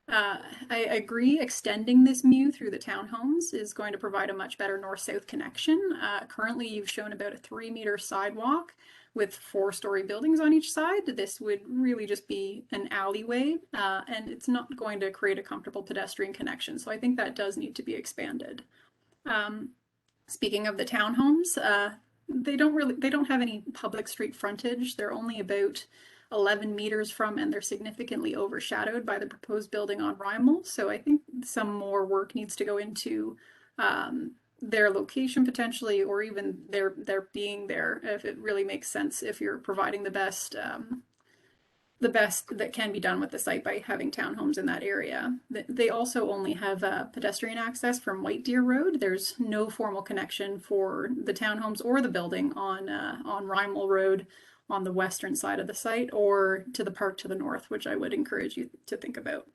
I agree, extending this mew through the townhomes is going to provide a much better north-south connection. Currently, you've shown about a 3-meter sidewalk with 4-story buildings on each side. This would really just be an alleyway, and it's not going to create a comfortable pedestrian connection. So I think that does need to be expanded. Speaking of the townhomes, they don't have any public street frontage. They're only about 11 meters from, and they're significantly overshadowed by the proposed building on Rymal. So I think some more work needs to go into their location potentially, or even their being there, if it really makes sense, if you're providing the best that can be done with the site by having townhomes in that area. They also only have pedestrian access from White Deer Road. There's no formal connection for the townhomes or the building on Rymal Road on the western side of the site, or to the park to the north, which I would encourage you to think about.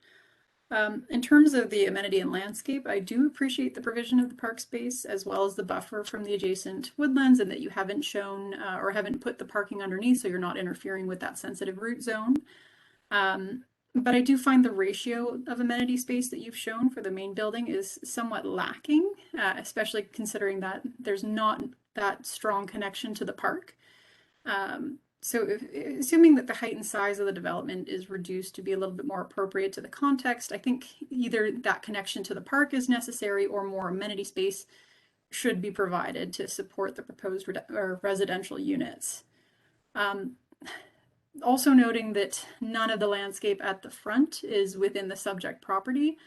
In terms of the amenity and landscape, I do appreciate the provision of the park space as well as the buffer from the adjacent woodlands, and that you haven't shown or haven't put the parking underneath, so you're not interfering with that sensitive root zone. But I do find the ratio of amenity space that you've shown for the main building is somewhat lacking, especially considering that there's not that strong connection to the park. So assuming that the height and size of the development is reduced to be a little bit more appropriate to the context, I think either that connection to the park is necessary or more amenity space should be provided to support the proposed residential units. Also noting that none of the landscape at the front is within the subject property,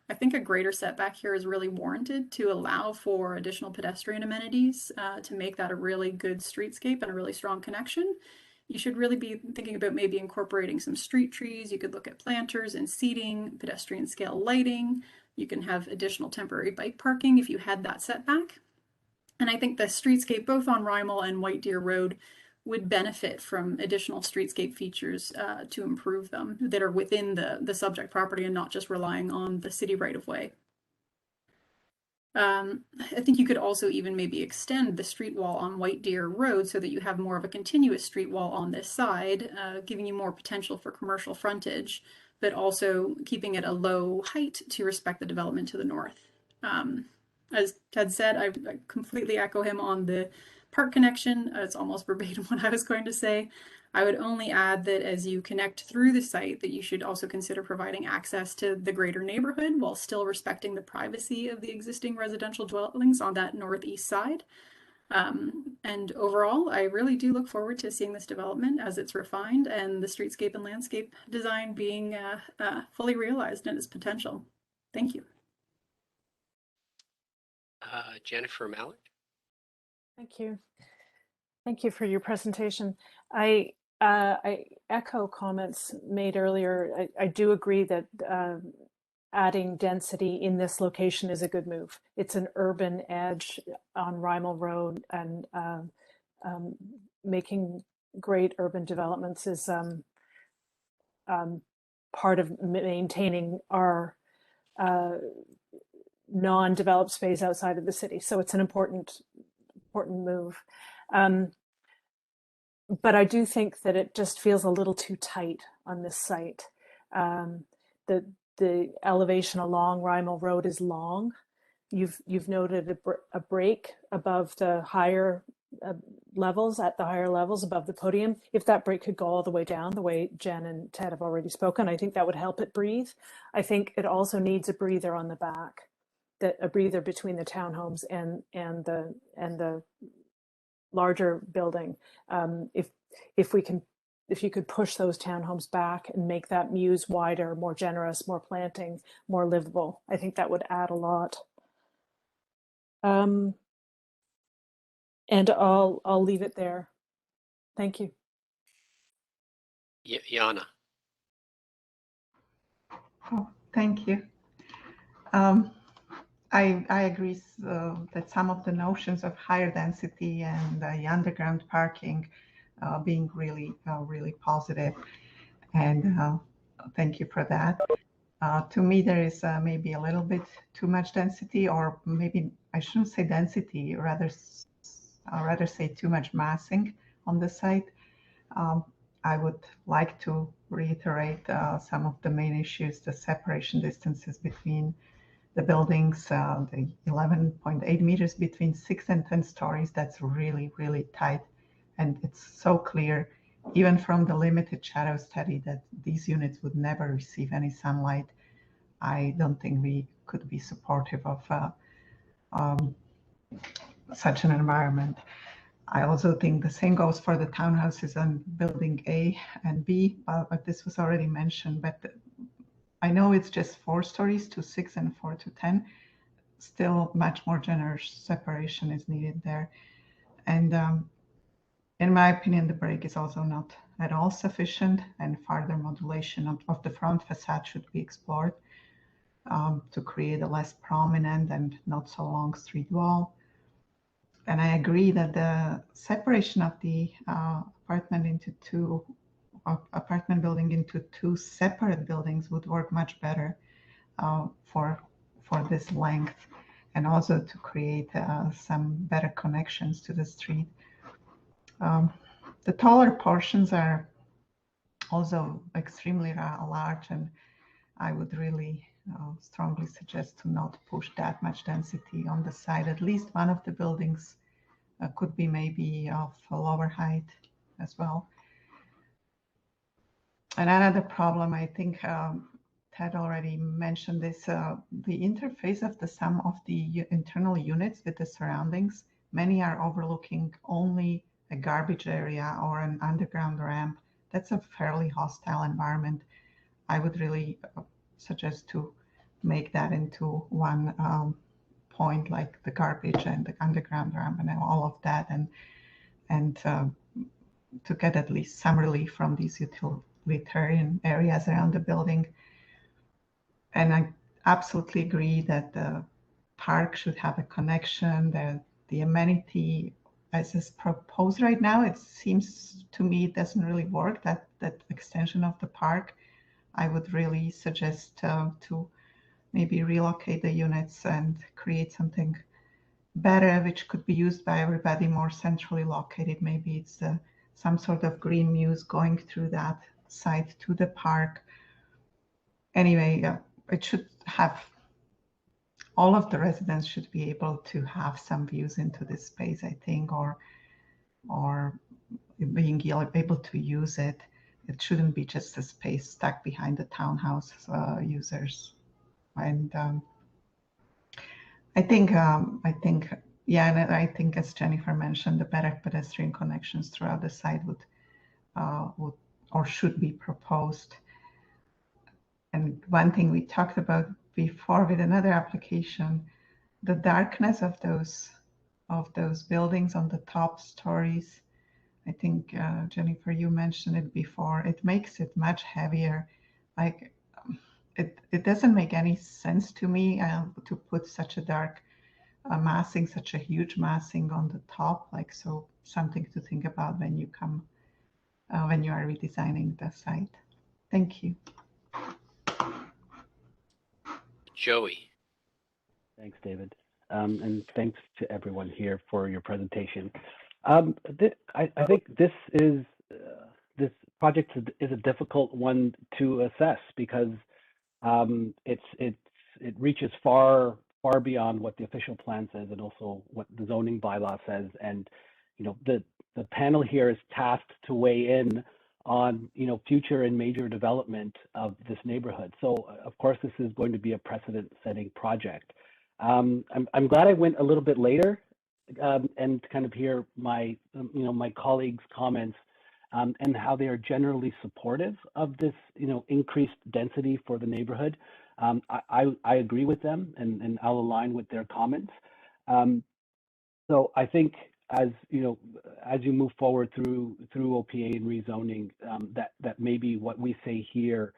I think a greater setback here is really warranted to allow for additional pedestrian amenities to make that a really good streetscape and a really strong connection. You should really be thinking about maybe incorporating some street trees. You could look at planters and seating, pedestrian scale lighting. You can have additional temporary bike parking if you had that setback. And I think the streetscape, both on Rymal and White Deer Road, would benefit from additional streetscape features to improve them that are within the subject property and not just relying on the city right-of-way. I think you could also even maybe extend the street wall on White Deer Road so that you have more of a continuous street wall on this side, giving you more potential for commercial frontage, but also keeping it a low height to respect the development to the north. As Ted said, I completely echo him on the park connection. It's almost verbatim what I was going to say. I would only add that as you connect through the site, that you should also consider providing access to the greater neighborhood while still respecting the privacy of the existing residential dwellings on that northeast side. And overall, I really do look forward to seeing this development as it's refined and the streetscape and landscape design being fully realized in its potential. Thank you. Jennifer Mallett. Thank you. Thank you for your presentation. I echo comments made earlier. I do agree that adding density in this location is a good move. It's an urban edge on Rymal Road, and making great urban developments is part of maintaining our non-developed space outside of the city. So it's an important move. But I do think that it just feels a little too tight on this site. The elevation along Rymal Road is long. You've noted a break above the higher levels, at the higher levels above the podium. If that break could go all the way down, the way Jen and Ted have already spoken, I think that would help it breathe. I think it also needs a breather on the back. a breather between the townhomes and the larger building. If you could push those townhomes back and make that muse wider, more generous, more planting, more livable, I think that would add a lot. And I'll leave it there. Thank you. Jana. Oh, thank you. I agree that some of the notions of higher density and the underground parking being really positive, and thank you for that. To me, there is maybe a little bit too much density, or maybe I shouldn't say density, rather say too much massing on the site. I would like to reiterate some of the main issues: the separation distances between the buildings, the 11.8 meters between 6 and 10 stories. That's really tight, and it's so clear, even from the limited shadow study, that these units would never receive any sunlight. I don't think we could be supportive of such an environment. I also think the same goes for the townhouses on building A and B, but this was already mentioned. But I know it's just 4 stories to 6 and 4 to 10. Still, much more generous separation is needed there. And in my opinion, the break is also not at all sufficient, and further modulation of the front facade should be explored to create a less prominent and not so long street wall. And I agree that the separation of the apartment building into 2 separate buildings would work much better for this length, and also to create some better connections to the street. The taller portions are also extremely large, and I would really strongly suggest to not push that much density on the side. At least one of the buildings could be maybe of a lower height as well. And another problem, I think Ted already mentioned this, the interface of some of the internal units with the surroundings. Many are overlooking only a garbage area or an underground ramp. That's a fairly hostile environment. I would really suggest to make that into one point, like the garbage and the underground ramp and all of that, and to get at least some relief from these utilitarian areas around the building. And I absolutely agree that the park should have a connection, that the amenity as is proposed right now, it seems to me it doesn't really work, that extension of the park. I would really suggest to maybe relocate the units and create something better, which could be used by everybody, more centrally located. Maybe it's some sort of green muse going through that site to the park. Anyway, it should have, all of the residents should be able to have some views into this space, I think, or being able to use it. It shouldn't be just a space stuck behind the townhouse users. And I think, yeah, and I think, as Jennifer mentioned, the better pedestrian connections throughout the site would or should be proposed. And one thing we talked about before with another application, the darkness of those buildings on the top stories. I think Jennifer, you mentioned it before. It makes it much heavier. Like it doesn't make any sense to me to put such a dark massing, such a huge massing on the top. Like, so something to think about when you come when you are redesigning the site. Thank you. Joey. Thanks, David. And thanks to everyone here for your presentation. I think this project is a difficult one to assess because it reaches far beyond what the official plan says and also what the zoning bylaw says. And the panel here is tasked to weigh in on future and major development of this neighborhood. So of course this is going to be a precedent-setting project. I'm glad I went a little bit later and kind of hear my my colleagues' comments and how they are generally supportive of this increased density for the neighborhood. I agree with them, and I'll align with their comments. So I think as you move forward through OPA and rezoning, that maybe what we say here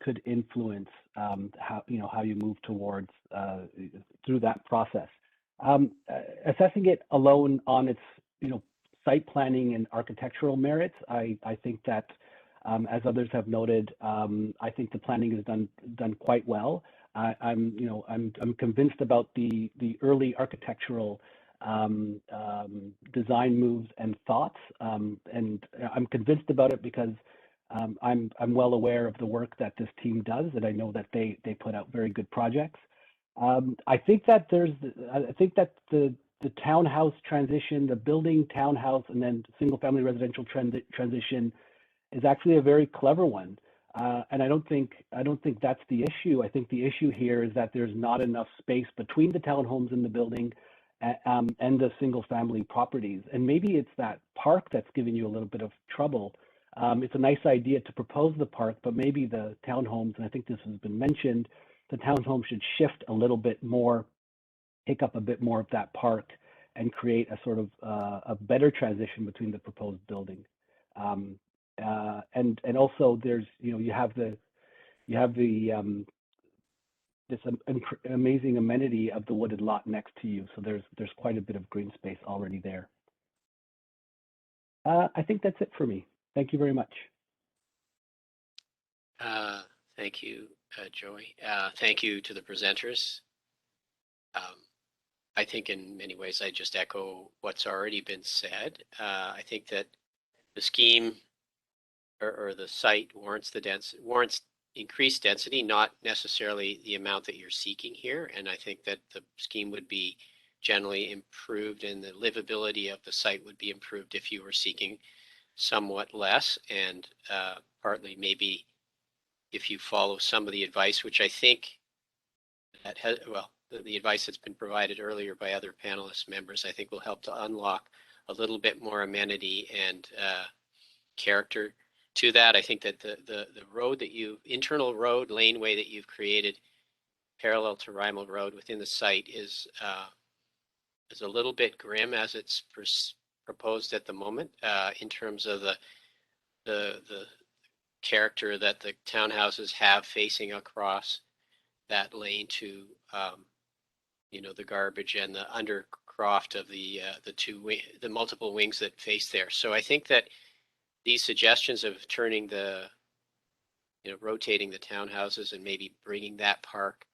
could influence how you move towards through that process. Assessing it alone on its site planning and architectural merits, I think that as others have noted, I think the planning is done quite well. I'm convinced about the early architectural design moves and thoughts, and I'm convinced about it because I'm well aware of the work that this team does, and I know that they put out very good projects. I think that the townhouse transition, the building townhouse and then single family residential transition is actually a very clever one. And I don't think that's the issue. I think the issue here is that there's not enough space between the townhomes in the building and the single family properties. And maybe it's that park that's giving you a little bit of trouble. It's a nice idea to propose the park, but maybe the townhomes, and I think this has been mentioned, the townhomes should shift a little bit more, take up a bit more of that park and create a sort of a better transition between the proposed building. And also there's, you have the this amazing amenity of the wooded lot next to you. So there's quite a bit of green space already there. I think that's it for me. Thank you very much. Thank you, Joey. Thank you to the presenters. I think in many ways I just echo what's already been said. I think that the scheme or the site warrants increased density, not necessarily the amount that you're seeking here. And I think that the scheme would be generally improved and the livability of the site would be improved if you were seeking somewhat less, and partly maybe if you follow some of the advice, which I think that has, well, the advice that's been provided earlier by other panelist members, I think will help to unlock a little bit more amenity and character to that. I think that the road that internal road laneway that you've created parallel to Rymal Road within the site is a little bit grim as it's proposed at the moment in terms of the character that the townhouses have facing across that lane to the garbage and the undercroft of the multiple wings that face there. So I think that these suggestions of turning rotating the townhouses and maybe bringing that park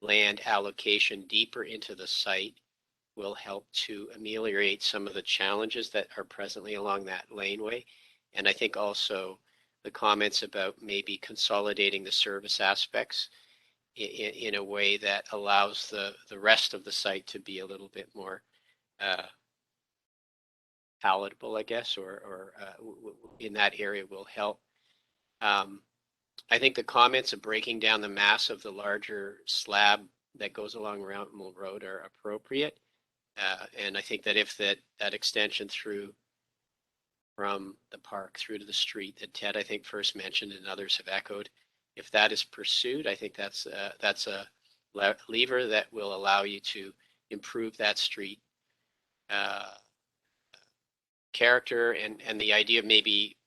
land allocation deeper into the site will help to ameliorate some of the challenges that are presently along that laneway. And I think also the comments about maybe consolidating the service aspects in a way that allows the rest of the site to be a little bit more palatable, I guess, or in that area will help. I think the comments of breaking down the mass of the larger slab that goes along Rymal Road are appropriate. And I think that if that extension through from the park through to the street that Ted, I think, first mentioned and others have echoed, if that is pursued, I think that's a lever that will allow you to improve that street character and the idea of maybe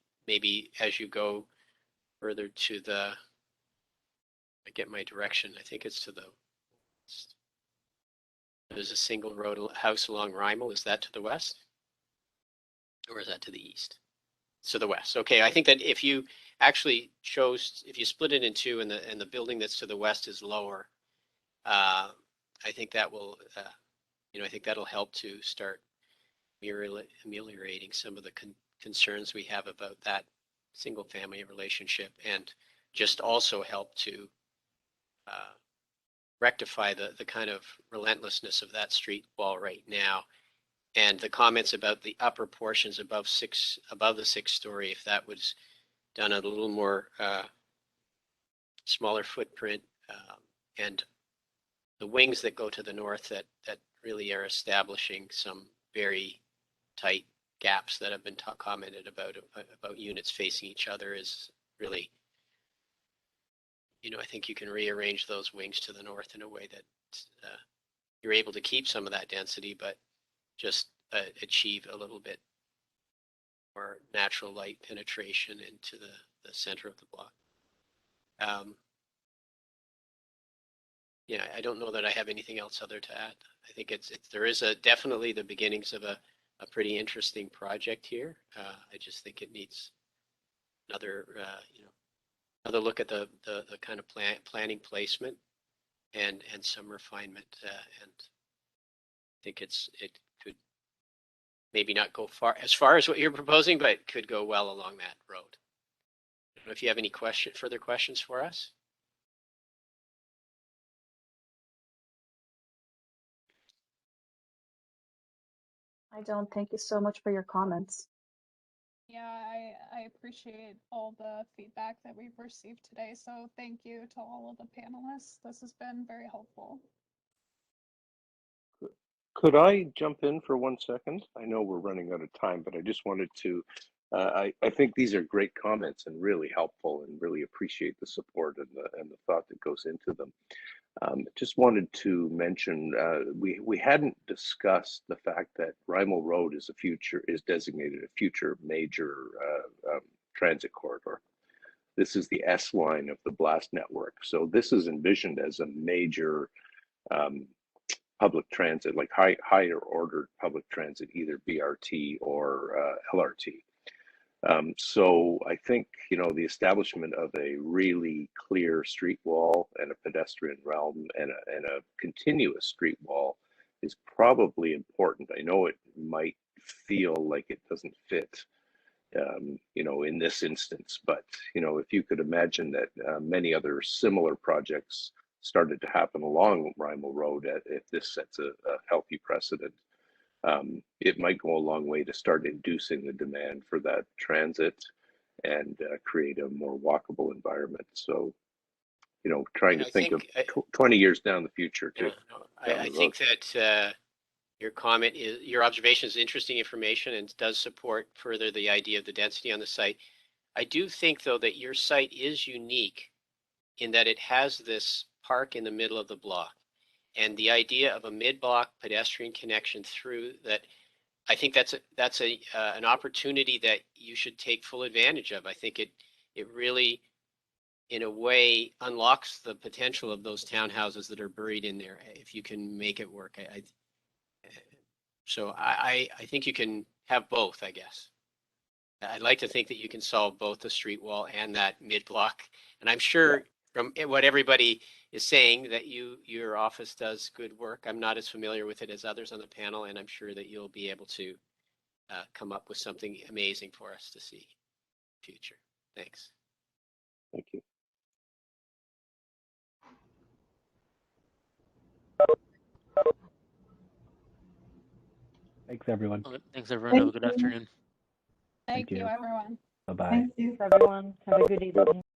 as you go further to the, I get my direction, I think it's to the west. There's a single road house along Rymal. Is that to the west? Or is that to the east? To the west. Okay, I think that if you actually if you split it in two and the building that's to the west is lower, I think that will, I think that'll help to start ameliorating some of the concerns we have about that single family relationship, and just also help to rectify the kind of relentlessness of that street wall right now. And the comments about the upper portions above the 6th story, if that was done at a little more smaller footprint and wings that go to the north that really are establishing some very tight gaps that have been commented about units facing each other is really, I think you can rearrange those wings to the north in a way that you're able to keep some of that density, but just achieve a little bit more natural light penetration into the center of the block. Yeah, I don't know that I have anything else other to add. I think there is definitely the beginnings of a pretty interesting project here. I just think it needs another another look at the kind of planning placement and some refinement. And I think it could maybe not go as far as what you're proposing, but could go well along that road. I don't know if you have any further questions for us. I don't. Thank you so much for your comments. Yeah, I appreciate all the feedback that we've received today. So thank you to all of the panelists. This has been very helpful. Could I jump in for 1 second? I know we're running out of time, but I just wanted to, I think these are great comments and really helpful, and really appreciate the support and the thought that goes into them. Just wanted to mention, we hadn't discussed the fact that Rymal Road is designated a future major transit corridor. This is the S line of the BLAST network. So this is envisioned as a major public transit, like higher ordered public transit, either BRT or LRT. So I think, the establishment of a really clear street wall and a pedestrian realm and a continuous street wall is probably important. I know it might feel like it doesn't fit, in this instance, but, if you could imagine that many other similar projects started to happen along Rymal Road, if this sets a healthy precedent, it might go a long way to start inducing the demand for that transit and create a more walkable environment. So, trying to think of 20 years down the future too. I think that your observation is interesting information and does support further the idea of the density on the site. I do think, though, that your site is unique in that it has this park in the middle of the block, and the idea of a mid-block pedestrian connection through that. I think that's an opportunity that you should take full advantage of. I think it really, in a way, unlocks the potential of those townhouses that are buried in there if you can make it work. So I think you can have both, I guess. I'd like to think that you can solve both the street wall and that mid-block. And I'm sure from what everybody is saying that your office does good work. I'm not as familiar with it as others on the panel, and I'm sure that you'll be able to come up with something amazing for us to see in the future. Thanks. Thank you. Thanks, everyone. Thanks, everyone. Have a good afternoon. Thank you, everyone. Bye-bye. Thank you. Everyone, have a good evening.